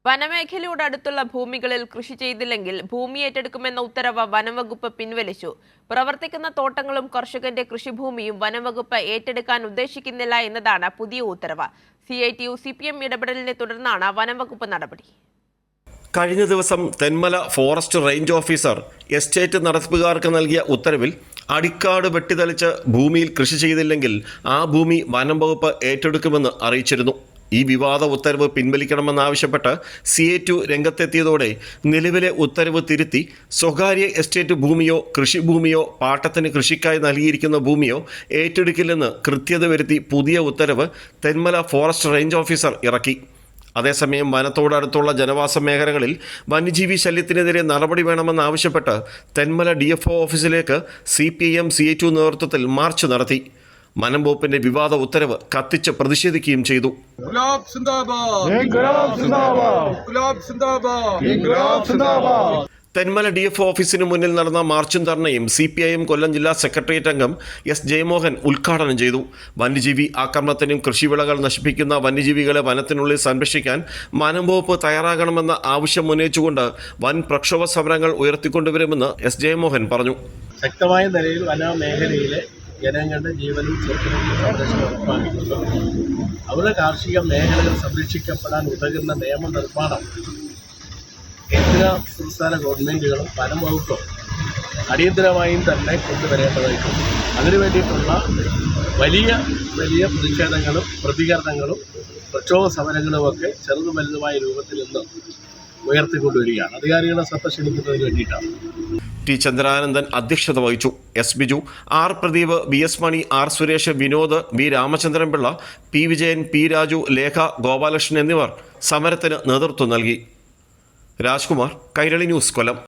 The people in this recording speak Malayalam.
വനമേഖലയോടടുത്തുള്ള ഭൂമികളിൽ കൃഷി ചെയ്തില്ലെങ്കിൽ ഭൂമി ഏറ്റെടുക്കുമെന്ന ഉത്തരവ് വനംവകുപ്പ് പിൻവലിച്ചു. പ്രവർത്തിക്കുന്ന തോട്ടങ്ങളും കർഷകന്റെ കൃഷിഭൂമിയും വനംവകുപ്പ് ഏറ്റെടുക്കാൻ ഉദ്ദേശിക്കുന്നില്ല എന്നതാണ് പുതിയ ഉത്തരവ്. CITU CPM ഇടപെടലിനെ തുടർന്നാണ് വനംവകുപ്പ് നടപടി. കഴിഞ്ഞ ദിവസം Thenmala forest range officer estate നടത്തിപ്പുകാർക്ക് നൽകിയ ഉത്തരവിൽ അടിക്കാട് വെട്ടിത്തെളിച്ച് ഭൂമിയിൽ കൃഷി ചെയ്തില്ലെങ്കിൽ ആ ഭൂമി വനം വകുപ്പ് ഏറ്റെടുക്കുമെന്ന് അറിയിച്ചിരുന്നു. ഈ വിവാദ ഉത്തരവ് പിൻവലിക്കണമെന്നാവശ്യപ്പെട്ട് CITU രംഗത്തെത്തിയതോടെ നിലവിലെ ഉത്തരവ് തിരുത്തി സ്വകാര്യ എസ്റ്റേറ്റ് ഭൂമിയോ കൃഷിഭൂമിയോ പാട്ടത്തിന് കൃഷിക്കായി നൽകിയിരിക്കുന്ന ഭൂമിയോ ഏറ്റെടുക്കില്ലെന്ന് കൃത്യത വരുത്തി പുതിയ ഉത്തരവ് തെന്മല ഫോറസ്റ്റ് റേഞ്ച് ഓഫീസർ ഇറക്കി. അതേസമയം വനത്തോടടുത്തുള്ള ജനവാസ മേഖലകളിൽ വന്യജീവി ശല്യത്തിനെതിരെ നടപടി വേണമെന്നാവശ്യപ്പെട്ട് തെന്മല DFO ഓഫീസിലേക്ക് CPM CITU നേതൃത്വത്തിൽ മാർച്ച് നടത്തി. വനം വകുപ്പിന്റെ വിവാദ ഉത്തരവ് കത്തിച്ച് പ്രതിഷേധിക്കുകയും ചെയ്തു. തെന്മല DFO ഓഫീസിന് മുന്നിൽ നടന്ന മാർച്ചും ധർണയും CPIM കൊല്ലം ജില്ലാ സെക്രട്ടേറിയറ്റ് അംഗം S. ജയമോഹൻ ഉദ്ഘാടനം ചെയ്തു. വന്യജീവി ആക്രമണത്തിനും കൃഷിവിളകൾ നശിപ്പിക്കുന്ന വന്യജീവികളെ വനത്തിനുള്ളിൽ സംരക്ഷിക്കാൻ വനം വകുപ്പ് തയ്യാറാകണമെന്ന ആവശ്യം ഉന്നയിച്ചുകൊണ്ട് വൻ പ്രക്ഷോഭ സമരങ്ങൾ ഉയർത്തിക്കൊണ്ടുവരുമെന്ന് S. ജയമോഹൻ പറഞ്ഞു. ശക്തമായ നിലയിൽ വനമേഖലയിലെ ജനങ്ങളുടെ ജീവനും സ്വത്തിനും സംരക്ഷണം ഉറപ്പാക്കിക്കൊണ്ട് അവരുടെ കാർഷിക മേഖലകൾ സംരക്ഷിക്കപ്പെടാൻ ഉതകുന്ന നിയമനിർമ്മാണം കേന്ദ്ര സംസ്ഥാന ഗവൺമെൻറ്റുകളും വനം വകുപ്പും അടിയന്തരമായും തന്നെ കൊണ്ടുവരേണ്ടതായിട്ടുണ്ട്. അതിനു വേണ്ടിയിട്ടുള്ള വലിയ പ്രതിഷേധങ്ങളും പ്രതികരണങ്ങളും പ്രക്ഷോഭ സമരങ്ങളുമൊക്കെ ചെറുതും വലുതുമായ രൂപത്തിൽ ഇന്ന് ഉയർത്തിക്കൊണ്ടുവരികയാണ്. അധികാരികളെ ശ്രദ്ധ ക്ഷണിക്കുന്നതിന് വേണ്ടിയിട്ടാണ്. T. ചന്ദ്രാനന്ദൻ അധ്യക്ഷത വഹിച്ചു. S. Biju, R. Pradeep, VS മണി, R. Suresh, Vinod, V. Ramachandran Pillai, P. Vijayan, P. Raju, Lekha, Gopalakrishnan എന്നിവർ സമരത്തിന് നേതൃത്വം നൽകി. രാജ്കുമാർ, കൈരളി ന്യൂസ്, കൊല്ലം.